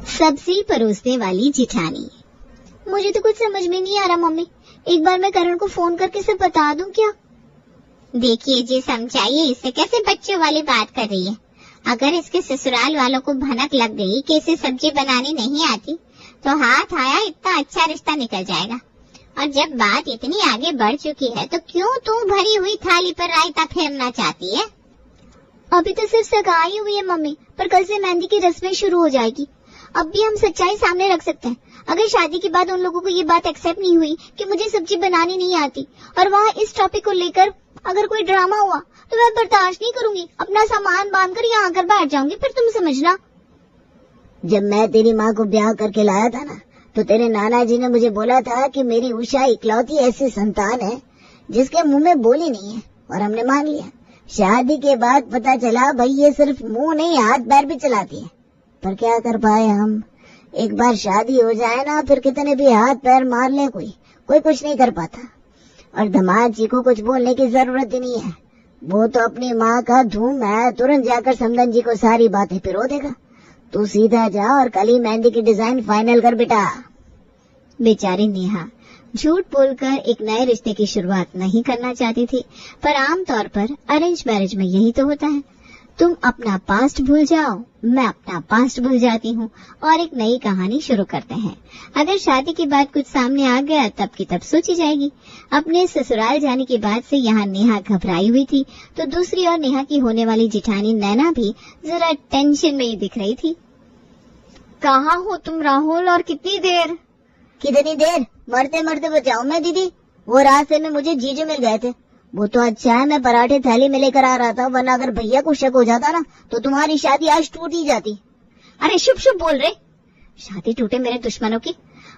सब्जी परोसने वाली जिठानी। मुझे तो कुछ समझ में नहीं आ रहा मम्मी, एक बार मैं करण को फोन करके सब बता दूं क्या? देखिए जी, समझाइए इसे, कैसे बच्चों वाली बात कर रही है। अगर इसके ससुराल वालों को भनक लग गई कि इसे सब्जी बनानी नहीं आती तो हाथ आया इतना अच्छा रिश्ता निकल जाएगा। और जब बात इतनी आगे बढ़ चुकी है तो क्यों तू भरी हुई थाली पर रायता फेरना चाहती है? अभी तो सिर्फ सगाई हुई है मम्मी, पर कल से मेहंदी की रस्में शुरू हो जाएगी। अब भी हम सच्चाई सामने रख सकते हैं। अगर शादी के बाद उन लोगों को ये बात एक्सेप्ट नहीं हुई कि मुझे सब्जी बनानी नहीं आती और वहाँ इस टॉपिक को लेकर अगर कोई ड्रामा हुआ तो मैं बर्दाश्त नहीं करूंगी। अपना सामान बांधकर यहाँ आकर बैठ जाऊंगी, फिर तुम समझना। जब मैं तेरी माँ को ब्याह करके लाया था ना, तो तेरे नाना जी ने मुझे बोला था कि मेरी उषा इकलौती ऐसी संतान है जिसके मुंह में बोली नहीं है, और हमने मान लिया। शादी के बाद पता चला भाई ये सिर्फ मुंह नहीं हाथ पैर भी चलाती है, पर क्या कर पाए हम। एक बार शादी हो जाए ना, फिर कितने भी हाथ पैर मार ले कोई कुछ नहीं कर पाता। और दामाद जी को कुछ बोलने की जरूरत ही नहीं है, वो तो अपनी माँ का धूम है, तुरंत जाकर समदन जी को सारी बातें पिरो देगा। तू सीधा जा और कल ही मेहंदी की डिजाइन फाइनल कर बेटा। बेचारी नेहा झूठ बोलकर एक नए रिश्ते की शुरुआत नहीं करना चाहती थी, पर आमतौर पर अरेंज मैरिज में यही तो होता है। तुम अपना पास्ट भूल जाओ, मैं अपना पास्ट भूल जाती हूँ और एक नई कहानी शुरू करते हैं। अगर शादी के बाद कुछ सामने आ गया तब की तब सोची जाएगी। अपने ससुराल जाने के बाद से यहाँ नेहा घबराई हुई थी, तो दूसरी ओर नेहा की होने वाली जिठानी नैना भी जरा टेंशन में ही दिख रही थी। कहाँ हो तुम राहुल, और कितनी देर? कितनी देर? मरते मरते बचाऊं मैं दीदी। वो रास्ते में मुझे जीजू मिल गए थे। वो तो अच्छा है मैं पराठे थैली में लेकर आ रहा था, वरना अगर भैया को शक हो जाता ना तो तुम्हारी शादी आज टूट ही जाती। अरे शुभ शुभ बोल रहे, शादी टूटे मेरे दुश्मनों की।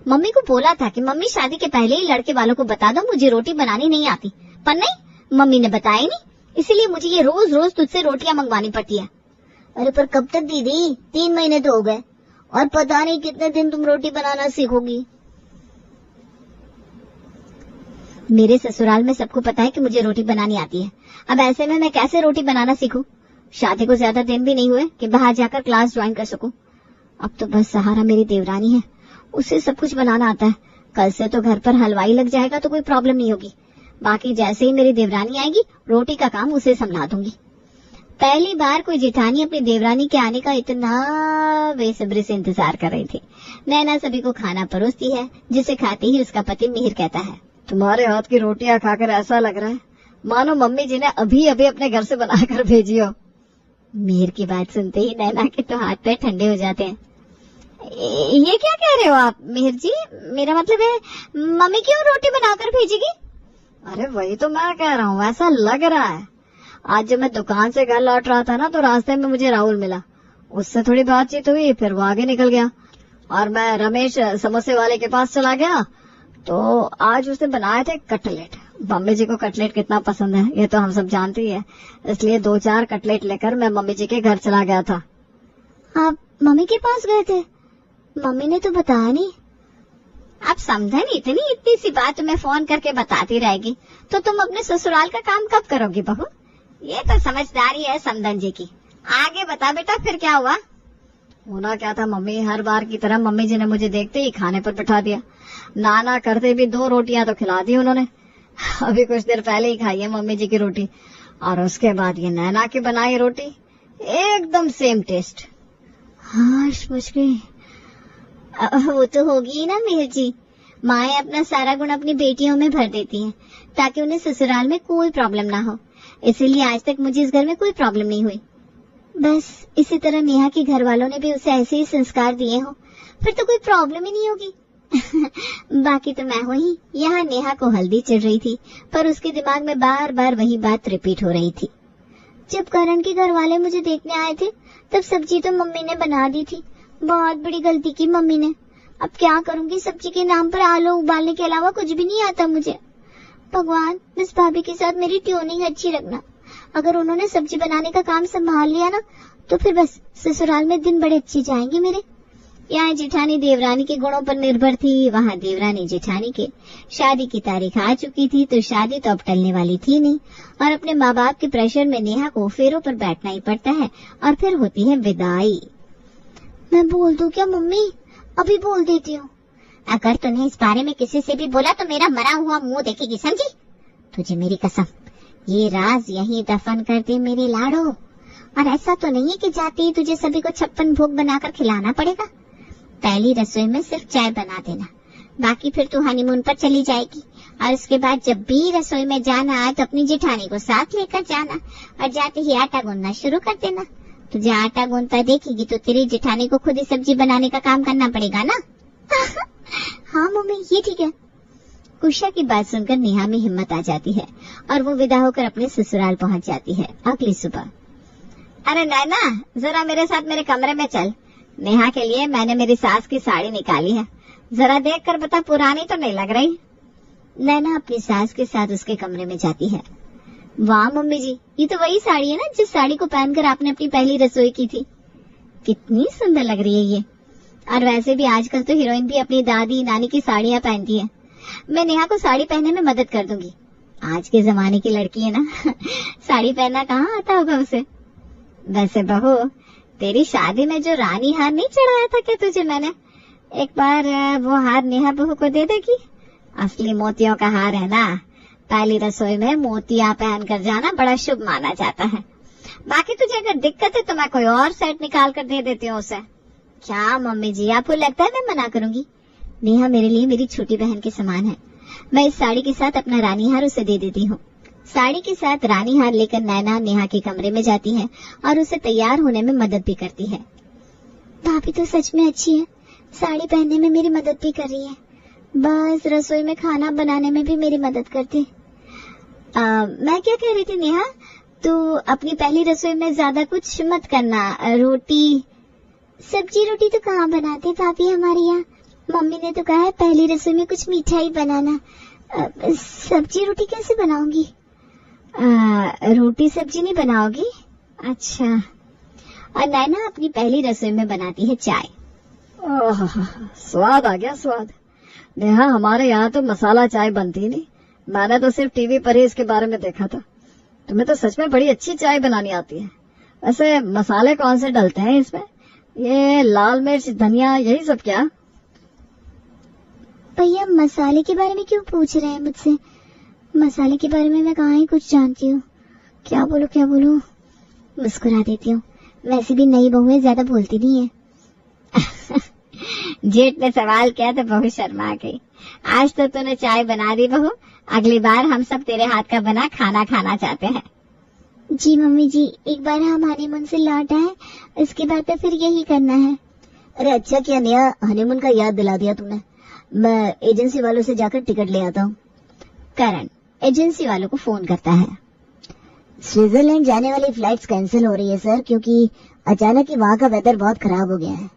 मम्मी को बोला था कि मम्मी शादी के पहले ही लड़के वालों को बता दो मुझे रोटी बनानी नहीं आती, पर नहीं, मम्मी ने बताया ही नहीं, इसीलिए मुझे ये रोज रोज तुझसे रोटियां मंगवानी पड़ती है। अरे पर कब तक दीदी? 3 महीने तो हो गए, और पता नहीं कितने दिन तुम रोटी बनाना सीखोगी। मेरे ससुराल में सबको पता है कि मुझे रोटी बनानी आती है, अब ऐसे में मैं कैसे रोटी बनाना सीखूं? शादी को ज्यादा दिन भी नहीं हुए कि बाहर जाकर क्लास ज्वाइन कर सकूं। अब तो बस सहारा मेरी देवरानी है, उसे सब कुछ बनाना आता है। कल से तो घर पर हलवाई लग जाएगा तो कोई प्रॉब्लम नहीं होगी। बाकी जैसे ही मेरी देवरानी आएगी रोटी का काम उसे संभाल दूंगी। पहली बार कोई जेठानी अपनी देवरानी के आने का इतना बेसब्री से इंतजार कर रही थी। नैना सभी को खाना परोसती है, जिसे खाते ही उसका पति मिहिर कहता है, तुम्हारे हाथ की रोटियां खाकर ऐसा लग रहा है मानो मम्मी जी ने अभी अभी अपने घर से बनाकर भेजी हो। मिहिर की बात सुनते ही नैना के तो हाथ पैर ठंडे हो जाते हैं। ये क्या कह रहे हो आप मिहिर जी? मेरा मतलब है मम्मी क्यों रोटी बनाकर भेजेगी? अरे वही तो मैं कह रहा हूँ, ऐसा लग रहा है। आज जब मैं दुकान से घर लौट रहा था ना, तो रास्ते में मुझे राहुल मिला, उससे थोड़ी बातचीत हुई, फिर वो आगे निकल गया और मैं रमेश समोसे वाले के पास चला गया। तो आज उसने बनाए थे कटलेट। मम्मी जी को कटलेट कितना पसंद है ये तो हम सब जानते ही है, इसलिए 2-4 कटलेट लेकर मैं मम्मी जी के घर चला गया था। आप मम्मी के पास गए थे? मम्मी ने तो बताया नहीं। आप समझे नहीं, इतनी सी बात तुम्हें फोन करके बताती रहेगी तो तुम अपने ससुराल का काम कब करोगी बहू? ये तो समझदारी है समदन जी की। आगे बता बेटा, फिर क्या हुआ? होना क्या था मम्मी, हर बार की तरह मम्मी जी ने मुझे देखते ही खाने पर बिठा दिया। नाना करते भी 2 रोटियां तो खिला दी उन्होंने। अभी कुछ देर पहले ही खाई है मम्मी जी की रोटी, और उसके बाद ये नैना की बनाई रोटी, एकदम सेम टेस्ट। हाँ समझ गई। वो तो होगी ना मिहिर जी, माएं अपना सारा गुण अपनी बेटियों में भर देती हैं ताकि उन्हें ससुराल में कोई प्रॉब्लम ना हो। इसीलिए आज तक मुझे इस घर में कोई प्रॉब्लम नहीं हुई। बस इसी तरह नेहा के घर वालों ने भी उसे ऐसे ही संस्कार दिए हो, फिर तो कोई प्रॉब्लम ही नहीं होगी। बाकी तो मैं हुई, यहाँ नेहा को हल्दी चढ़ रही थी, पर उसके दिमाग में बार बार वही बात रिपीट हो रही थी। जब करण के घर वाले मुझे देखने आए थे तब सब्जी तो मम्मी ने बना दी थी। बहुत बड़ी गलती की मम्मी ने। अब क्या करूंगी, सब्जी के नाम पर आलू उबालने के अलावा कुछ भी नहीं आता मुझे। भगवान, बस भाभी के साथ मेरी ट्यूनिंग अच्छी रखना। अगर उन्होंने सब्जी बनाने का काम संभाल लिया ना तो फिर बस ससुराल में दिन बड़े अच्छे जाएंगे मेरे। यहाँ जेठानी देवरानी के गुणों पर निर्भर थी, वहाँ देवरानी जेठानी के। शादी की तारीख आ चुकी थी तो शादी तो अब टलने वाली थी नहीं, और अपने माँ बाप के प्रेशर में नेहा को फेरों पर बैठना ही पड़ता है, और फिर होती है विदाई। मैं बोल दूं क्या मम्मी? अभी बोल देती हूँ। अगर तूने इस बारे में किसी से भी बोला तो मेरा मरा हुआ मुंह देखेगी, समझी? तुझे मेरी कसम, ये राज यहीं दफन कर दे मेरे लाड़ो। और ऐसा तो नहीं है कि जाते ही तुझे सभी को 56 भोग बनाकर खिलाना पड़ेगा। पहली रसोई में सिर्फ चाय बना देना, बाकी फिर तू हनीमून पर चली जाएगी। और उसके बाद जब भी रसोई में जाना आए तो अपनी जेठानी को साथ लेकर जाना और जाते ही आटा गूंदना शुरू कर देना। तुझे आटा गूंदता देखेगी तो तेरी जेठानी को खुद ही सब्जी बनाने का काम करना पड़ेगा ना। हाँ मम्मी, ये ठीक है। कुशा की बात सुनकर नेहा में हिम्मत आ जाती है और वो विदा होकर अपने ससुराल पहुंच जाती है। अगली सुबह, अरे नैना, जरा मेरे साथ मेरे कमरे में चल। नेहा के लिए मैंने मेरी सास की साड़ी निकाली है, जरा देख कर बता पुरानी तो नहीं लग रही। नैना अपनी सास के साथ उसके कमरे में जाती है। वाह मम्मी जी, ये तो वही साड़ी है ना जिस साड़ी को पहनकर आपने अपनी पहली रसोई की थी। कितनी सुंदर लग रही है ये। और वैसे भी आजकल तो हीरोइन भी अपनी दादी नानी की साड़ियां पहनती है। मैं नेहा को साड़ी पहनने में मदद कर दूंगी। आज के जमाने की लड़की है ना साड़ी पहनना कहाँ आता होगा उसे। वैसे बहू, तेरी शादी में जो रानी हार नहीं चढ़ाया था क्या तुझे मैंने, एक बार वो हार नेहा बहू को दे देगी। असली मोतियों का हार है ना। पहली रसोई में मोतियां पहन कर जाना बड़ा शुभ माना जाता है। बाकी तुझे अगर दिक्कत है तो मैं कोई और सेट निकाल कर दे देती हूँ उसे। क्या मम्मी जी, आपको लगता है मैं मना करूंगी? नेहा मेरे लिए मेरी छोटी बहन के समान है। मैं इस साड़ी के साथ अपना रानी हार उसे दे देती हूँ। साड़ी के साथ रानी हार लेकर नैना नेहा के कमरे में जाती है और उसे तैयार होने में मदद भी करती है। भाभी तो सच में अच्छी है, साड़ी पहनने में मेरी मदद भी कर रही है, बस रसोई में खाना बनाने में भी मेरी मदद करती। मैं क्या कह रही थी नेहा, तू अपनी पहली रसोई में ज्यादा कुछ मत करना। रोटी सब्जी रोटी तो कहाँ बनाते भाभी हमारे यहाँ। मम्मी ने तो कहा है पहली रसोई में कुछ मीठा ही बनाना। सब्जी रोटी कैसे बनाऊंगी? रोटी सब्जी नहीं बनाओगी? अच्छा। और नैना अपनी पहली रसोई में बनाती है चाय। ओह, स्वाद आ गया स्वाद। नेहा, हमारे यहाँ तो मसाला चाय बनती नहीं। मैंने तो सिर्फ टीवी पर ही इसके बारे में देखा था। तुम्हें तो सच में बड़ी अच्छी चाय बनानी आती है। वैसे मसाले कौन से डलते हैं इसमें? ये लाल मिर्च, धनिया, यही सब क्या? भैया मसाले के बारे में क्यों पूछ रहे हैं मुझसे? मसाले के बारे में मैं कहाँ ही कुछ जानती हूँ। क्या बोलूं? मुस्कुरा देती हूँ। वैसे भी नई बहू है, ज्यादा बोलती नहीं है। जेठ ने सवाल किया तो बहू शर्मा गई। आज तो तूने चाय बना दी बहू, अगली बार हम सब तेरे हाथ का बना खाना खाना चाहते हैं। जी मम्मी जी, एक बार हम हनीमून से लौट आए, इसके बाद तो फिर यही करना है। अरे अच्छा किया नेहा, हनीमून का याद दिला दिया तुमने। मैं एजेंसी वालों से जाकर टिकट ले आता हूँ। करण एजेंसी वालों को फोन करता है। स्विट्जरलैंड जाने वाली फ्लाइट्स कैंसिल हो रही है सर, क्योंकि अचानक ही वहाँ का वेदर बहुत खराब हो गया है।